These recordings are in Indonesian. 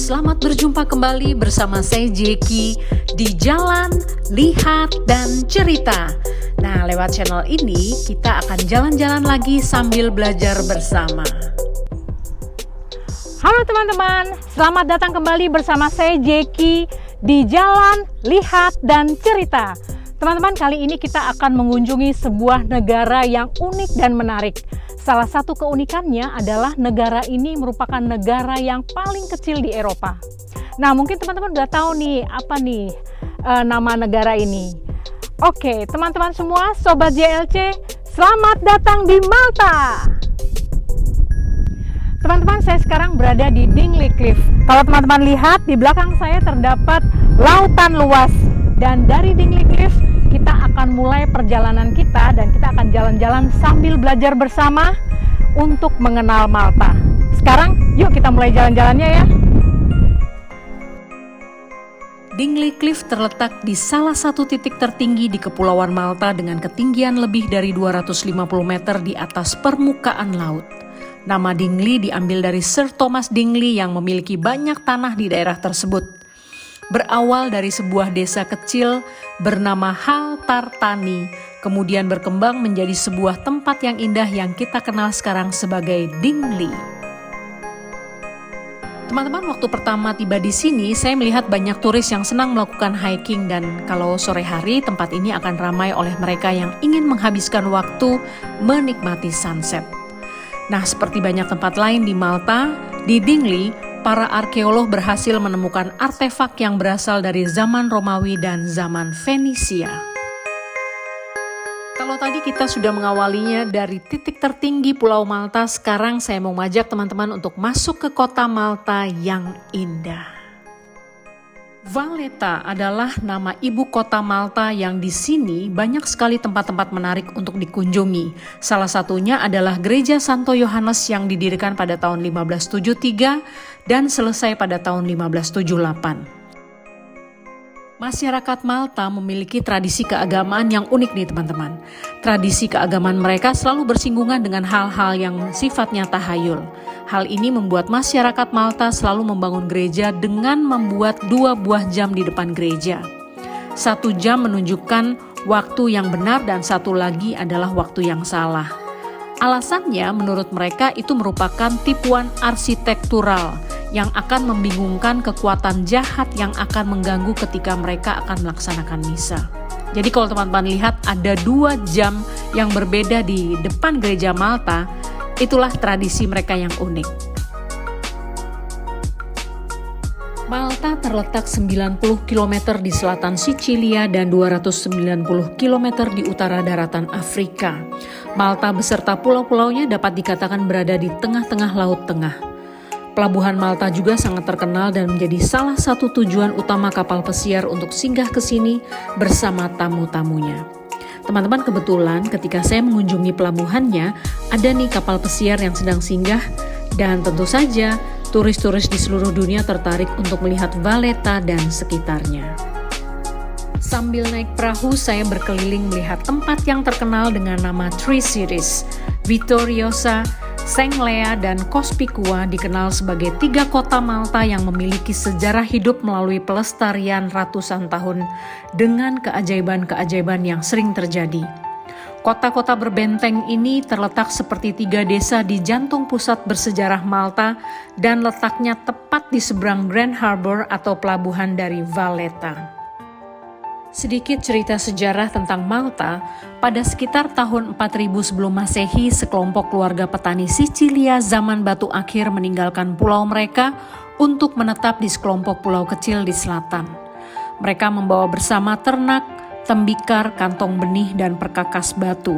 selamat berjumpa kembali bersama saya Jeki di Jalan, Lihat, dan Cerita. Nah, lewat channel ini kita akan jalan-jalan lagi sambil belajar bersama. Halo teman-teman, selamat datang kembali bersama saya Jeki di Jalan, Lihat, dan Cerita. Teman-teman, kali ini kita akan mengunjungi sebuah negara yang unik dan menarik. Salah satu keunikannya adalah negara ini merupakan negara yang paling kecil di Eropa. Nah, mungkin teman-teman udah tahu nih apa nih nama negara ini. Oke, teman-teman semua, Sobat JLC, selamat datang di Malta. Teman-teman, saya sekarang berada di Dingley Cliff. Kalau teman-teman lihat, di belakang saya terdapat lautan luas. Dan dari Dingley Cliff, kita akan mulai perjalanan kita dan kita akan jalan-jalan sambil belajar bersama untuk mengenal Malta. Sekarang, yuk kita mulai jalan-jalannya ya. Dingley Cliff terletak di salah satu titik tertinggi di Kepulauan Malta dengan ketinggian lebih dari 250 meter di atas permukaan laut. Nama Dingley diambil dari Sir Thomas Dingley yang memiliki banyak tanah di daerah tersebut. Berawal dari sebuah desa kecil bernama Hal Tartani, kemudian berkembang menjadi sebuah tempat yang indah yang kita kenal sekarang sebagai Dingley. Teman-teman, waktu pertama tiba di sini, saya melihat banyak turis yang senang melakukan hiking dan kalau sore hari tempat ini akan ramai oleh mereka yang ingin menghabiskan waktu menikmati sunset. Nah, seperti banyak tempat lain di Malta, di Dingley, para arkeolog berhasil menemukan artefak yang berasal dari zaman Romawi dan zaman Fenisia. Kalau tadi kita sudah mengawalinya dari titik tertinggi Pulau Malta, sekarang saya mau mengajak teman-teman untuk masuk ke kota Malta yang indah. Valletta adalah nama ibu kota Malta yang di sini banyak sekali tempat-tempat menarik untuk dikunjungi. Salah satunya adalah Gereja Santo Yohanes yang didirikan pada tahun 1573 dan selesai pada tahun 1578. Masyarakat Malta memiliki tradisi keagamaan yang unik nih teman-teman. Tradisi keagamaan mereka selalu bersinggungan dengan hal-hal yang sifatnya tahayul. Hal ini membuat masyarakat Malta selalu membangun gereja dengan membuat 2 buah jam di depan gereja. 1 jam menunjukkan waktu yang benar dan 1 lagi adalah waktu yang salah. Alasannya menurut mereka itu merupakan tipuan arsitektural yang akan membingungkan kekuatan jahat yang akan mengganggu ketika mereka akan melaksanakan misa. Jadi kalau teman-teman lihat ada 2 jam yang berbeda di depan gereja Malta, itulah tradisi mereka yang unik. Malta terletak 90 km di selatan Sicilia dan 290 km di utara daratan Afrika. Malta beserta pulau-pulaunya dapat dikatakan berada di tengah-tengah Laut Tengah. Pelabuhan Malta juga sangat terkenal dan menjadi salah satu tujuan utama kapal pesiar untuk singgah ke sini bersama tamu-tamunya. Teman-teman, kebetulan ketika saya mengunjungi pelabuhannya, ada nih kapal pesiar yang sedang singgah dan tentu saja turis-turis di seluruh dunia tertarik untuk melihat Valletta dan sekitarnya. Sambil naik perahu, saya berkeliling melihat tempat yang terkenal dengan nama Three Cities, Vittoriosa, Senglea, dan Cospicua dikenal sebagai 3 kota Malta yang memiliki sejarah hidup melalui pelestarian ratusan tahun dengan keajaiban-keajaiban yang sering terjadi. Kota-kota berbenteng ini terletak seperti 3 desa di jantung pusat bersejarah Malta dan letaknya tepat di seberang Grand Harbour atau pelabuhan dari Valletta. Sedikit cerita sejarah tentang Malta, pada sekitar tahun 4000 sebelum Masehi, sekelompok keluarga petani Sicilia zaman Batu Akhir meninggalkan pulau mereka untuk menetap di sekelompok pulau kecil di selatan. Mereka membawa bersama ternak, tembikar, kantong benih, dan perkakas batu.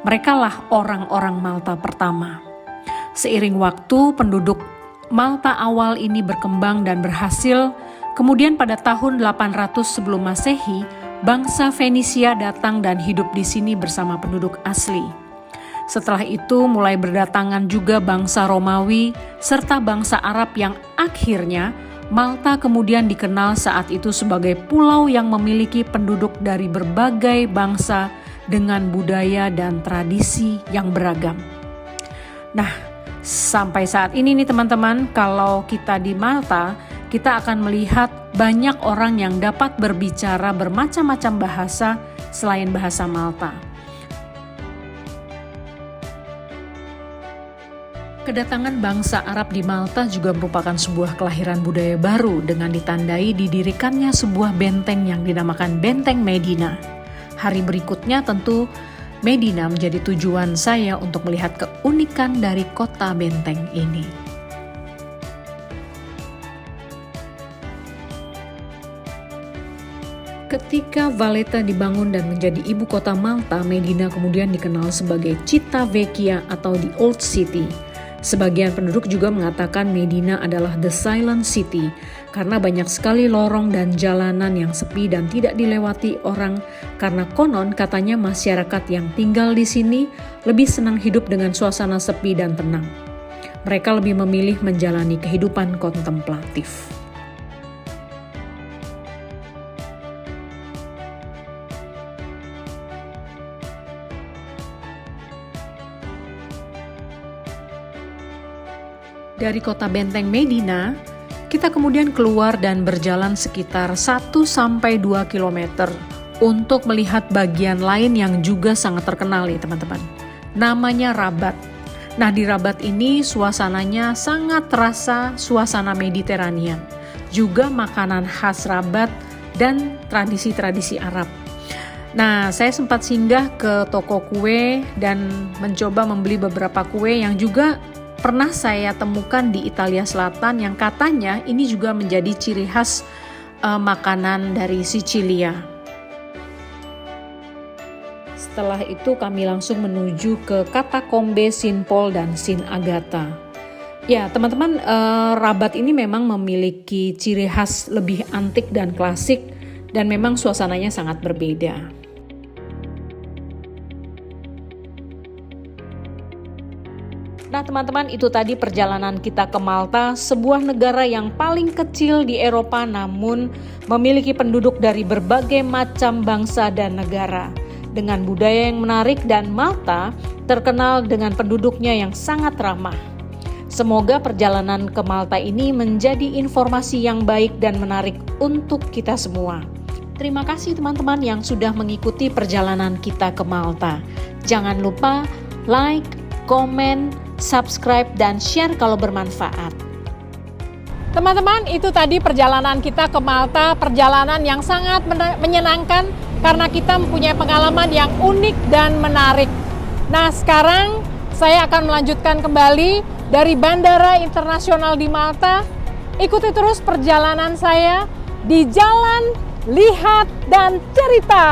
Merekalah orang-orang Malta pertama. Seiring waktu, penduduk Malta awal ini berkembang dan berhasil. Kemudian pada tahun 800 sebelum Masehi, bangsa Fenisia datang dan hidup di sini bersama penduduk asli. Setelah itu mulai berdatangan juga bangsa Romawi serta bangsa Arab yang akhirnya Malta kemudian dikenal saat itu sebagai pulau yang memiliki penduduk dari berbagai bangsa dengan budaya dan tradisi yang beragam. Nah, sampai saat ini nih teman-teman, kalau kita di Malta, kita akan melihat banyak orang yang dapat berbicara bermacam-macam bahasa selain bahasa Malta. Kedatangan bangsa Arab di Malta juga merupakan sebuah kelahiran budaya baru dengan ditandai didirikannya sebuah benteng yang dinamakan Benteng Medina. Hari berikutnya tentu Medina menjadi tujuan saya untuk melihat keunikan dari kota benteng ini. Ketika Valletta dibangun dan menjadi ibu kota Malta, Medina kemudian dikenal sebagai Città Vecchia atau the Old City. Sebagian penduduk juga mengatakan Medina adalah the Silent City karena banyak sekali lorong dan jalanan yang sepi dan tidak dilewati orang karena konon katanya masyarakat yang tinggal di sini lebih senang hidup dengan suasana sepi dan tenang. Mereka lebih memilih menjalani kehidupan kontemplatif. Dari kota benteng Medina, kita kemudian keluar dan berjalan sekitar 1-2 km untuk melihat bagian lain yang juga sangat terkenal nih teman-teman. Namanya Rabat. Nah di Rabat ini suasananya sangat terasa suasana Mediterranean. Juga makanan khas Rabat dan tradisi-tradisi Arab. Nah saya sempat singgah ke toko kue dan mencoba membeli beberapa kue yang juga pernah saya temukan di Italia Selatan yang katanya ini juga menjadi ciri khas makanan dari Sicilia. Setelah itu kami langsung menuju ke Katakombe Sin Paul dan Sin Agata. Ya teman-teman, Rabat ini memang memiliki ciri khas lebih antik dan klasik dan memang suasananya sangat berbeda. Nah teman-teman, itu tadi perjalanan kita ke Malta, sebuah negara yang paling kecil di Eropa namun memiliki penduduk dari berbagai macam bangsa dan negara. Dengan budaya yang menarik dan Malta terkenal dengan penduduknya yang sangat ramah. Semoga perjalanan ke Malta ini menjadi informasi yang baik dan menarik untuk kita semua. Terima kasih teman-teman yang sudah mengikuti perjalanan kita ke Malta. Jangan lupa like, komen, subscribe, dan share kalau bermanfaat. Teman-teman, itu tadi perjalanan kita ke Malta, perjalanan yang sangat menyenangkan karena kita mempunyai pengalaman yang unik dan menarik. Nah, sekarang saya akan melanjutkan kembali dari Bandara Internasional di Malta. Ikuti terus perjalanan saya di Jalan Lihat dan Cerita.